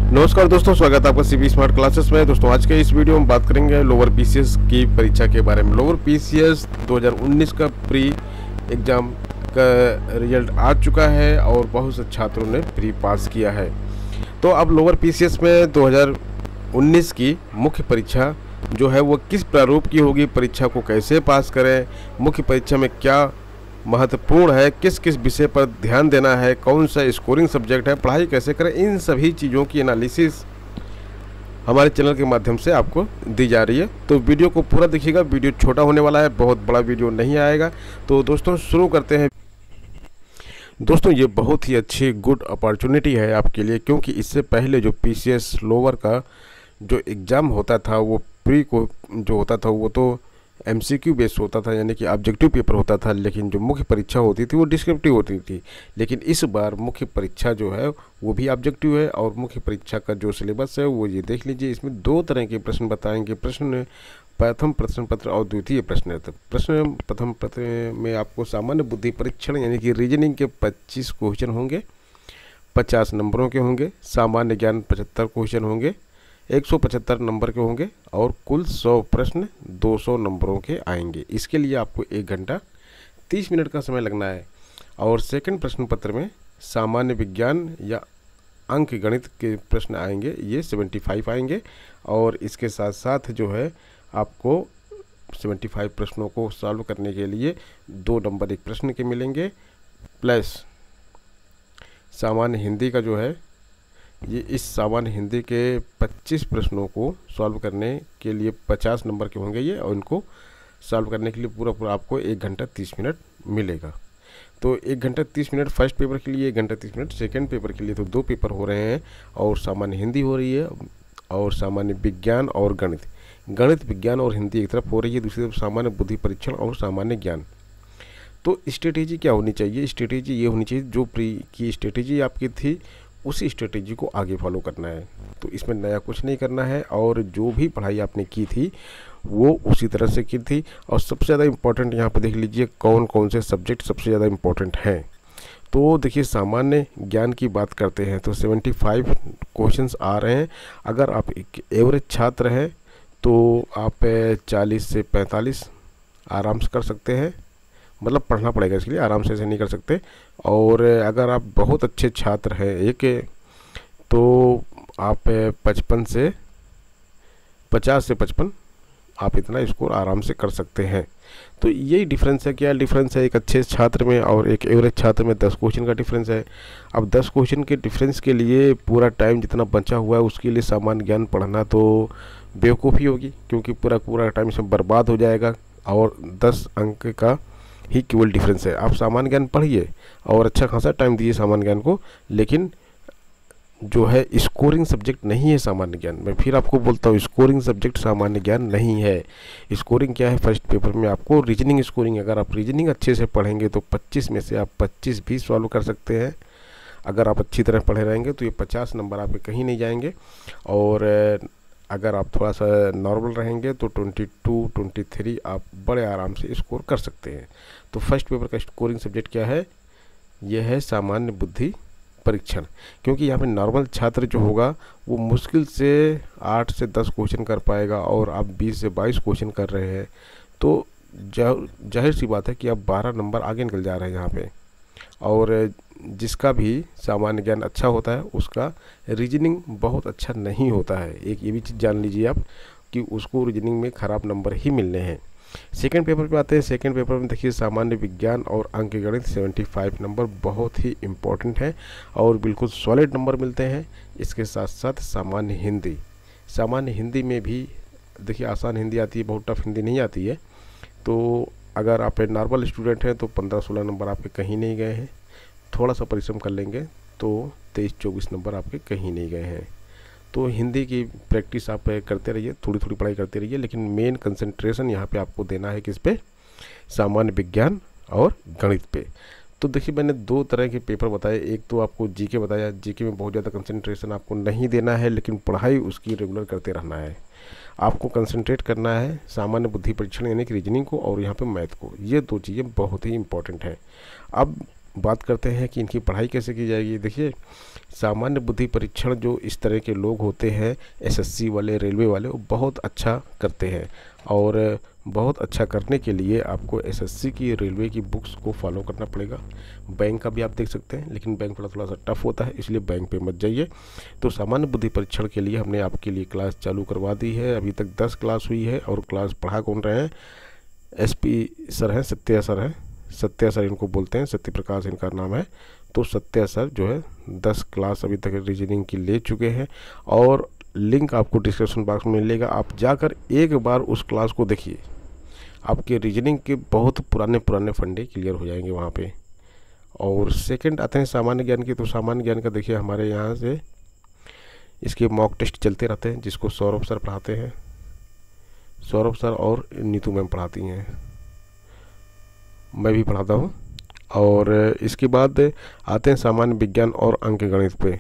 नमस्कार दोस्तों, स्वागत है आपका सीबी स्मार्ट क्लासेस में। दोस्तों आज के इस वीडियो में बात करेंगे लोअर पीसीएस की परीक्षा के बारे में। लोअर पीसीएस 2019 का प्री एग्ज़ाम का रिजल्ट आ चुका है और बहुत से छात्रों ने प्री पास किया है। तो अब लोअर पीसीएस में 2019 की मुख्य परीक्षा जो है वो किस प्रारूप की होगी, परीक्षा को कैसे पास करें, मुख्य परीक्षा में क्या महत्वपूर्ण है, किस किस विषय पर ध्यान देना है, कौन सा स्कोरिंग सब्जेक्ट है, पढ़ाई कैसे करें, इन सभी चीज़ों की एनालिसिस हमारे चैनल के माध्यम से आपको दी जा रही है। तो वीडियो को पूरा देखिएगा, वीडियो छोटा होने वाला है, बहुत बड़ा वीडियो नहीं आएगा। तो दोस्तों शुरू करते हैं। दोस्तों ये बहुत ही अच्छी गुड अपॉर्चुनिटी है आपके लिए, क्योंकि इससे पहले जो पीसीएस लोअर का जो एग्ज़ाम होता था वो प्री को जो होता था वो तो एमसीक्यू बेस होता था, यानी कि ऑब्जेक्टिव पेपर होता था, लेकिन जो मुख्य परीक्षा होती थी वो डिस्क्रिप्टिव होती थी। लेकिन इस बार मुख्य परीक्षा जो है वो भी ऑब्जेक्टिव है, और मुख्य परीक्षा का जो सिलेबस है वो ये देख लीजिए। इसमें दो तरह के प्रश्न बताएंगे, प्रथम प्रश्न पत्र और द्वितीय प्रश्न। प्रथम पत्र में आपको सामान्य बुद्धि परीक्षण यानी कि रीजनिंग के 25 क्वेश्चन होंगे, 50 नंबरों के होंगे। सामान्य ज्ञान 75 क्वेश्चन होंगे, 175 नंबर के होंगे, और कुल 100 प्रश्न 200 नंबरों के आएंगे। इसके लिए आपको 1 घंटा 30 मिनट का समय लगना है। और सेकंड प्रश्न पत्र में सामान्य विज्ञान या अंक गणित के प्रश्न आएंगे, ये 75 आएंगे। और इसके साथ साथ जो है आपको 75 प्रश्नों को सॉल्व करने के लिए 2 नंबर एक प्रश्न के मिलेंगे, प्लस सामान्य हिंदी का जो है ये इस सामान्य हिंदी के 25 प्रश्नों को सॉल्व करने के लिए 50 नंबर के होंगे ये, और इनको सॉल्व करने के लिए पूरा आपको 1 घंटा 30 मिनट मिलेगा। तो 1 घंटा 30 मिनट फर्स्ट पेपर के लिए, 1 घंटा 30 मिनट सेकंड पेपर के लिए। तो 2 पेपर हो रहे हैं, और सामान्य हिंदी हो रही है, और सामान्य विज्ञान और गणित विज्ञान और हिंदी एक तरफ हो रही है, दूसरी तरफ सामान्य बुद्धि परीक्षण और सामान्य ज्ञान। तो स्ट्रेटेजी क्या होनी चाहिए? स्ट्रेटेजी ये होनी चाहिए, जो प्री की स्ट्रेटेजी आपकी थी उसी स्ट्रेटेजी को आगे फॉलो करना है। तो इसमें नया कुछ नहीं करना है, और जो भी पढ़ाई आपने की थी वो उसी तरह से की थी। और सबसे ज़्यादा इम्पोर्टेंट यहाँ पे देख लीजिए कौन कौन से सब्जेक्ट सबसे ज़्यादा इम्पोर्टेंट हैं। तो देखिए सामान्य ज्ञान की बात करते हैं तो 75 क्वेश्चंस आ रहे हैं। अगर आप एक एवरेज छात्र हैं तो आप 40 से 45 आराम से कर सकते हैं, मतलब पढ़ना पड़ेगा इसके लिए, आराम से ऐसे नहीं कर सकते। और अगर आप बहुत अच्छे छात्र हैं तो आप 50 से 55 आप इतना स्कोर आराम से कर सकते हैं। तो यही डिफरेंस है। क्या डिफरेंस है एक अच्छे छात्र में और एक एवरेज छात्र में? 10 क्वेश्चन का डिफरेंस है। अब 10 क्वेश्चन के डिफरेंस के लिए पूरा टाइम जितना बचा हुआ है उसके लिए सामान्य ज्ञान पढ़ना तो बेवकूफ़ी होगी, क्योंकि पूरा टाइम इसमें बर्बाद हो जाएगा, और 10 अंक का ही केवल डिफरेंस है। आप सामान्य ज्ञान पढ़िए और अच्छा खासा टाइम दीजिए सामान्य ज्ञान को, लेकिन जो है स्कोरिंग सब्जेक्ट नहीं है सामान्य ज्ञान। मैं फिर आपको बोलता हूँ, स्कोरिंग सब्जेक्ट सामान्य ज्ञान नहीं है। स्कोरिंग क्या है? फर्स्ट पेपर में आपको रीजनिंग स्कोरिंग, अगर आप रीजनिंग अच्छे से पढ़ेंगे तो 25 में से आप 25 भी सॉल्व कर सकते हैं। अगर आप अच्छी तरह पढ़े रहेंगे तो ये 50 नंबर आपके कहीं नहीं जाएंगे। और अगर आप थोड़ा सा नॉर्मल रहेंगे तो 22, 23 आप बड़े आराम से स्कोर कर सकते हैं। तो फर्स्ट पेपर का स्कोरिंग सब्जेक्ट क्या है? यह है सामान्य बुद्धि परीक्षण, क्योंकि यहाँ पे नॉर्मल छात्र जो होगा वो मुश्किल से 8 से 10 क्वेश्चन कर पाएगा, और आप 20 से 22 क्वेश्चन कर रहे हैं, तो जाहिर सी बात है कि आप 12 नंबर आगे निकल जा रहे हैं यहाँ पे। और जिसका भी सामान्य ज्ञान अच्छा होता है उसका रीजनिंग बहुत अच्छा नहीं होता है। एक ये भी चीज़ जान लीजिए आप कि उसको रीजनिंग में ख़राब नंबर ही मिलने हैं। सेकंड पेपर पे आते हैं। सेकंड पेपर में देखिए सामान्य विज्ञान और अंक गणित 75 नंबर बहुत ही इम्पोर्टेंट है, और बिल्कुल सॉलिड नंबर मिलते हैं। इसके साथ साथ सामान्य हिंदी में भी देखिए आसान हिंदी आती है, बहुत टफ हिंदी नहीं आती है। तो अगर आप नॉर्मल स्टूडेंट हैं तो 15-16 नंबर आपके कहीं नहीं गए हैं। थोड़ा सा परिश्रम कर लेंगे तो 23-24 नंबर आपके कहीं नहीं गए हैं। तो हिंदी की प्रैक्टिस आप करते रहिए, थोड़ी थोड़ी पढ़ाई करते रहिए, लेकिन मेन कंसंट्रेशन यहाँ पे आपको देना है किस पे? सामान्य विज्ञान और गणित पे। तो देखिए मैंने 2 तरह के पेपर बताए। एक तो आपको जीके बताया, जीके में बहुत ज़्यादा कंसंट्रेशन आपको नहीं देना है, लेकिन पढ़ाई उसकी रेगुलर करते रहना है। आपको कंसंट्रेट करना है सामान्य बुद्धि परीक्षण यानी कि रीजनिंग को, और यहाँ पे मैथ को। ये 2 चीज़ें बहुत ही इंपॉर्टेंट है। अब बात करते हैं कि इनकी पढ़ाई कैसे की जाएगी। देखिए, सामान्य बुद्धि परीक्षण जो इस तरह के लोग होते हैं एसएससी वाले, रेलवे वाले, वो बहुत अच्छा करते हैं। और बहुत अच्छा करने के लिए आपको एसएससी की, रेलवे की बुक्स को फॉलो करना पड़ेगा। बैंक का भी आप देख सकते हैं, लेकिन बैंक वाला थोड़ा सा टफ होता है, इसलिए बैंक पे मत जाइए। तो सामान्य बुद्धि परीक्षण के लिए हमने आपके लिए क्लास चालू करवा दी है। अभी तक 10 क्लास हुई है और क्लास पढ़ा कौन रहे हैं? एसपी सर हैं, सत्या सर हैं, सत्या सर इनको बोलते हैं, सत्य प्रकाश इनका नाम है। तो सत्या सर जो है 10 क्लास अभी तक रीजनिंग की ले चुके हैं और लिंक आपको डिस्क्रिप्शन बॉक्स में मिलेगा। आप जाकर एक बार उस क्लास को देखिए, आपके रीजनिंग के बहुत पुराने फंडे क्लियर हो जाएंगे वहाँ पे। और सेकंड आते हैं सामान्य ज्ञान की। तो सामान्य ज्ञान का देखिए, हमारे यहाँ से इसके मॉक टेस्ट चलते रहते हैं, जिसको सौरभ सर पढ़ाते हैं। सौरभ सर और नीतू मैम पढ़ाती हैं, मैं भी पढ़ाता हूँ। और इसके बाद आते हैं सामान्य विज्ञान और अंक गणित पे।